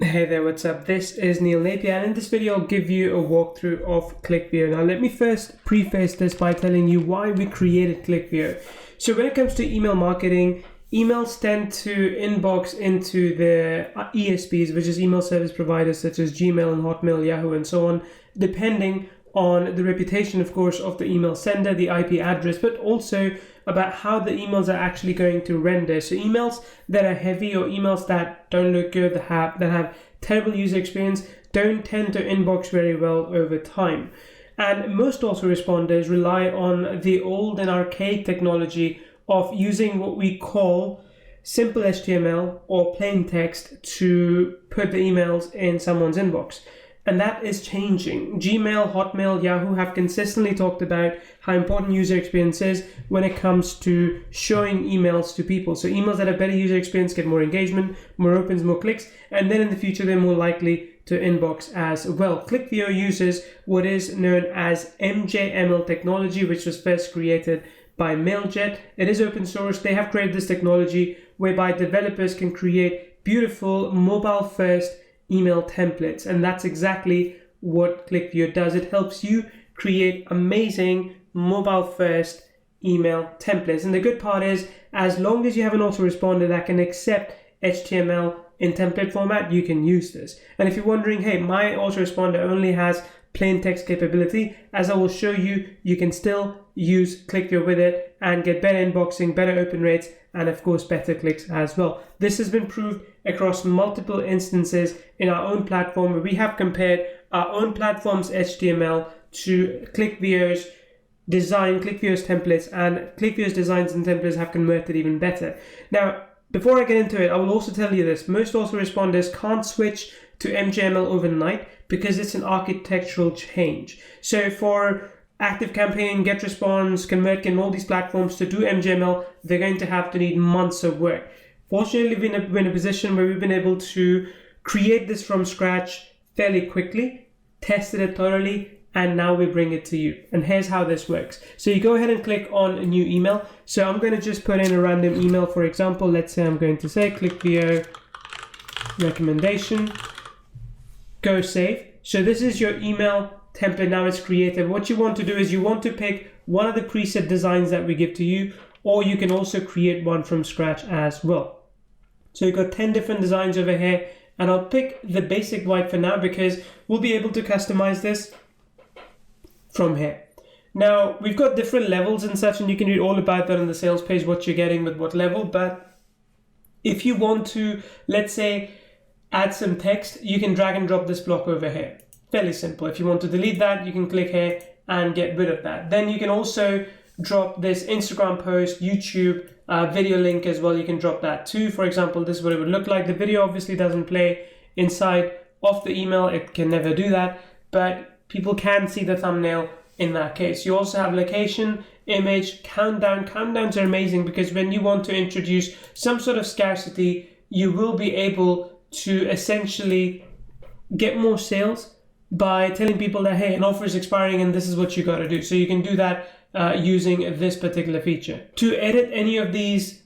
Hey there, what's up? This is Neil Napier, and in this video I'll give you a walkthrough of Clickvio. Now let me first preface this by telling you why we created Clickvio. So when it comes to email marketing, emails tend to inbox into the ESPs, which is email service providers such as Gmail and Hotmail, Yahoo and so on, depending on the reputation, of course, of the email sender, the IP address, but also about how the emails are actually going to render. So emails that are heavy or emails that don't look good, that have terrible user experience, don't tend to inbox very well over time. And most autoresponders rely on the old and archaic technology of using what we call simple HTML or plain text to put the emails in someone's inbox. And that is changing. Gmail, Hotmail, Yahoo have consistently talked about how important user experience is when it comes to showing emails to people. So emails that have better user experience get more engagement, more opens, more clicks, and then in the future they're more likely to inbox as well. Clickvio uses what is known as MJML technology, which was first created by Mailjet. It is open source. They have created this technology whereby developers can create beautiful mobile-first email templates, and that's exactly what Clickvio does. It helps you create amazing mobile first email templates. And the good part is, as long as you have an autoresponder that can accept HTML in template format, you can use this. And if you're wondering, hey, my autoresponder only has plain text capability, as I will show you, you can still use Clickvio with it and get better inboxing, better open rates, and of course better clicks as well. This has been proved across multiple instances in our own platform, where we have compared our own platform's HTML to Clickvio's design, Clickvio's templates, and Clickvio's designs and templates have converted even better. Now, before I get into it, I will also tell you this: most autoresponders can't switch to MJML overnight because it's an architectural change. So for ActiveCampaign, GetResponse, ConvertKit, and all these platforms to do MJML, they're going to need months of work. Fortunately, we're in a position where we've been able to create this from scratch fairly quickly, tested it thoroughly, and now we bring it to you. And here's how this works. So you go ahead and click on a new email. So I'm going to just put in a random email. For example, let's say I'm going to say Clickvio recommendation, go save. So this is your email template. Now it's created. What you want to do is you want to pick one of the preset designs that we give to you, or you can also create one from scratch as well. So you've got 10 different designs over here, and I'll pick the basic white for now because we'll be able to customize this from here. Now we've got different levels and such, and you can read all about that on the sales page, what you're getting with what level. But if you want to, let's say, add some text, you can drag and drop this block over here. Fairly simple. If you want to delete that, you can click here and get rid of that. Then you can also drop this Instagram post, YouTube video link as well. You can drop that too. For example, this is what it would look like. The video obviously doesn't play inside of the email. It can never do that, but people can see the thumbnail in that case. You also have location, image, countdown. Countdowns are amazing because when you want to introduce some sort of scarcity, you will be able to essentially get more sales by telling people that, hey, an offer is expiring and this is what you got to do. So you can do that using this particular feature. To edit any of these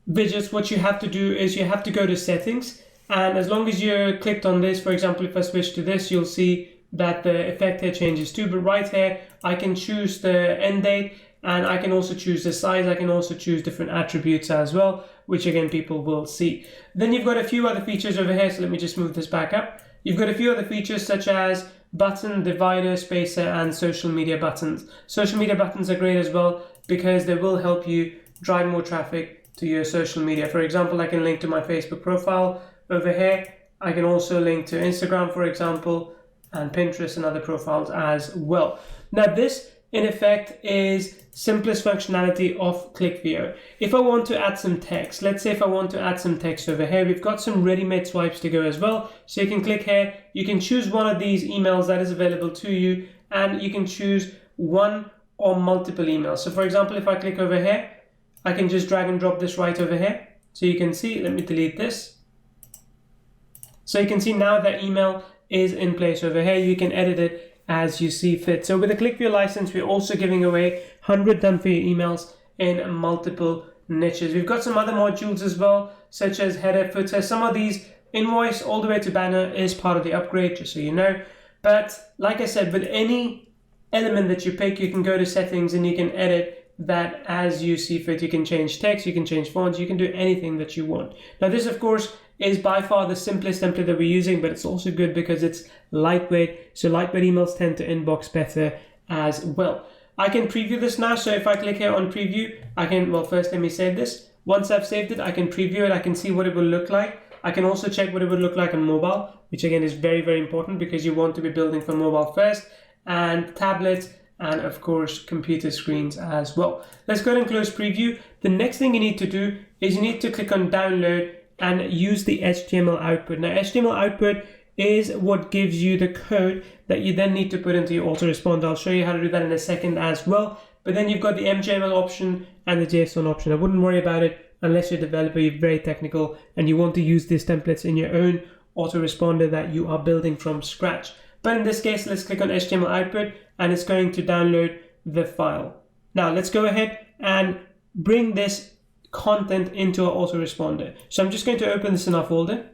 widgets, what you have to do is you have to go to settings, and as long as you're clicked on this, for example, if I switch to this, you'll see that the effect here changes too. But right here, I can choose the end date, and I can also choose the size. I can also choose different attributes as well, which again, people will see. Then you've got a few other features over here. So let me just move this back up. You've got a few other features such as button, divider, spacer, and social media buttons. Social media buttons are great as well because they will help you drive more traffic to your social media. For example, I can link to my Facebook profile over here. I can also link to Instagram, for example, and Pinterest and other profiles as well. Now this, in effect, is simplest functionality of Clickvio. If I want to add some text, let's say if I want to add some text over here, we've got some ready-made swipes to go as well. So you can click here, you can choose one of these emails that is available to you, and you can choose one or multiple emails. So for example, if I click over here, I can just drag and drop this right over here. So you can see, let me delete this. So you can see now that email is in place over here. You can edit it as you see fit. So with the Clickvio license, we're also giving away 100 done for your emails in multiple niches. We've got some other modules as well, such as header, footer. Some of these invoice all the way to banner is part of the upgrade, just so you know. But like I said, with any element that you pick, you can go to settings and you can edit that as you see fit. You can change text, you can change fonts, you can do anything that you want. Now this, of course, is by far the simplest template that we're using, but it's also good because it's lightweight. So lightweight emails tend to inbox better as well. I can preview this now. So if I click here on preview, I can, well, first let me save this. Once I've saved it, I can preview it. I can see what it will look like. I can also check what it would look like on mobile, which again is very, very important because you want to be building for mobile first, and tablets, and of course computer screens as well. Let's go ahead and close preview. The next thing you need to do is you need to click on download and use the HTML output. Now HTML output is what gives you the code that you then need to put into your autoresponder. I'll show you how to do that in a second as well. But then you've got the MJML option and the JSON option. I wouldn't worry about it unless you're a developer, you're very technical, and you want to use these templates in your own autoresponder that you are building from scratch. But in this case, let's click on HTML output and it's going to download the file. Now let's go ahead and bring this content into our autoresponder. So I'm just going to open this in our folder.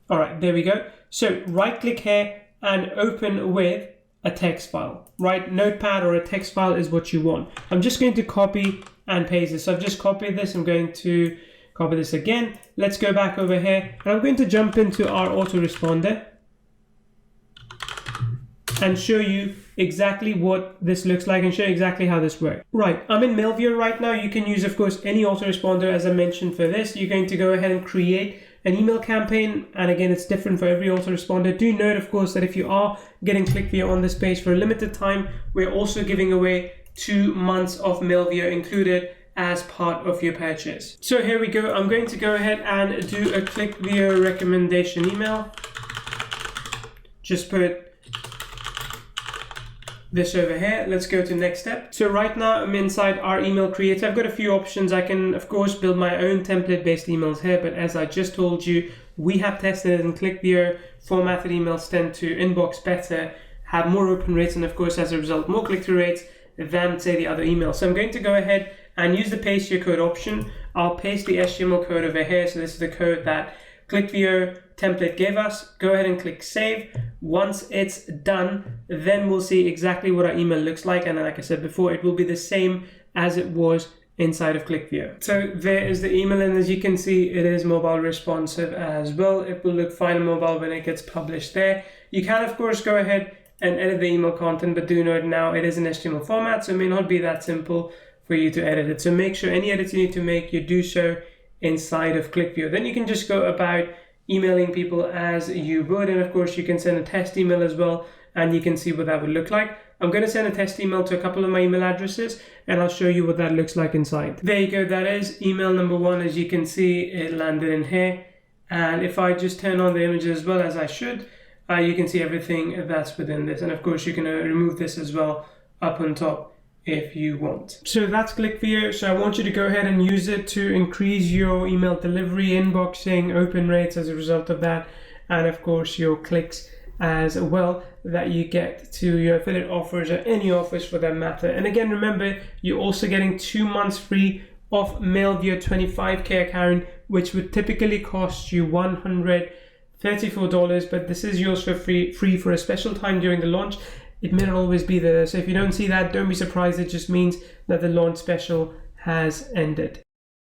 All right, there we go. So right click here and open with a text file, right? Notepad or a text file is what you want. I'm just going to copy and paste this. So I've just copied this. I'm going to copy this again. Let's go back over here and I'm going to jump into our autoresponder and show you exactly what this looks like and show you exactly how this works. Right, I'm in Mailvio right now. You can use, of course, any autoresponder as I mentioned for this. You're going to go ahead and create an email campaign, and again, it's different for every autoresponder. Do note, of course, that if you are getting Clickvio on this page for a limited time, we're also giving away 2 months of Mailvio included as part of your purchase. So here we go. I'm going to go ahead and do a Clickvio recommendation email. Just put this over here. Let's go to next step. So right now I'm inside our email creator. I've got a few options. I can of course build my own template based emails here, but as I just told you, we have tested it in Clickvio. Formatted emails tend to inbox better, have more open rates, and of course as a result more click-through rates than say the other emails. So I'm going to go ahead and use the paste your code option. I'll paste the HTML code over here. So this is the code that Clickvio template gave us. Go ahead and click save. Once it's done, then we'll see exactly what our email looks like. And like I said before, it will be the same as it was inside of Clickvio. So there is the email, and as you can see, it is mobile responsive as well. It will look fine on mobile when it gets published there. You can of course go ahead and edit the email content, but do note now it is an HTML format, so it may not be that simple for you to edit it. So make sure any edits you need to make, you do so inside of Clickvio. Then you can just go about emailing people as you would, and of course you can send a test email as well, and you can see what that would look like. I'm going to send a test email to a couple of my email addresses, and I'll show you what that looks like inside. There you go, that is email number 1. As you can see, it landed in here, and if I just turn on the images as well as I should, you can see everything that's within this, and of course you can remove this as well up on top if you want. So that's Clickvio. So I want you to go ahead and use it to increase your email delivery, inboxing, open rates as a result of that, and of course your clicks as well that you get to your affiliate offers or any offers for that matter. And again, remember, you're also getting 2 months free of Mailvio 25K account, which would typically cost you $134, but this is yours for free for a special time during the launch. It may not always be there, so if you don't see that, don't be surprised. It just means that the launch special has ended.